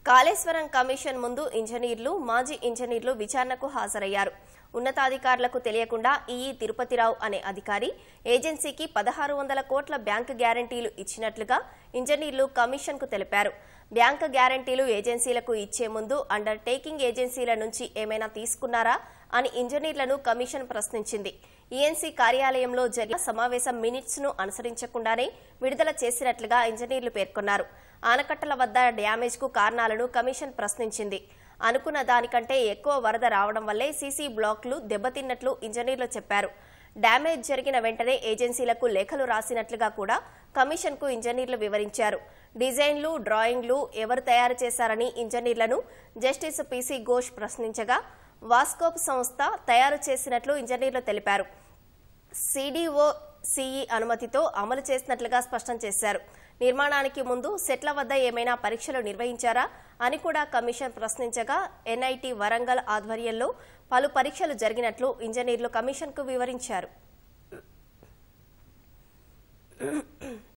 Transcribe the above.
Kaleshwaram commission ముందు ఇంజనీర్లు, మాజీ ఇంజనీర్లు విచారణకు హాజరయ్యారు. ఉన్నతాధికారులకు తెలియకుండా ఈఈ తిరుపతిరావు అనే అధికారి ఏజెన్సీకి 1600 కోట్ల బ్యాంకు గ్యారంటీలు ఇచ్చినట్లుగా ఇంజనీర్లు కమిషన్కు తెలిపారు. బ్యాంకు గ్యారంటీలు ఏజెన్సీలకు ఇచ్చే ముందు అండర్ టేకింగ్ ఏజెన్సీల నుంచి ఏమైనా తీసుకున్నారా అని ఇంజనీర్లను కమిషన్ ప్రశ్నించింది. ఈఎన్సీ కార్యాలయంలో జరిగిన సమావేశం మినిట్స్ ను అనుసరించకుండానే విడుదల చేసినట్లుగా ఇంజనీర్లు పేర్కొన్నారు. ఆనకట్టల వద్ద డ్యామేజ్ కు కారణాలను కమిషన్ ప్రశ్నించింది. అనుకున్న దానికంటే ఎక్కువ వరద రావడం వల్లే సీసీ బ్లాక్లు దెబ్బతిన్నట్లు ఇంజనీర్లు చెప్పారు. డ్యామేజ్ జరిగిన వెంటనే ఏజెన్సీలకు లేఖలు రాసినట్లుగా కూడా కమిషన్ కు ఇంజనీర్లు వివరించారు. డిజైన్లు, డ్రాయింగ్లు ఎవరు తయారు చేశారని ఇంజనీర్లను జస్టిస్ పీసీ ఘోష్ ప్రశ్నించగా వాస్కోప్ సంస్థ తయారు చేసినట్లు ఇంజనీర్లు తెలిపారు. సిడిఓ సిఈ అనుమతితో అమలు చేసినట్లుగా స్పష్టం చేశారు. నిర్మాణానికి ముందు సెట్ల వద్ద ఏమైనా పరీక్షలు నిర్వహించారా అని కూడా కమిషన్ ప్రశ్నించగా ఎన్ఐటి వరంగల్ ఆధ్వర్యంలో పలు పరీక్షలు జరిగినట్లు ఇంజనీర్లు కమిషన్కు వివరించారు.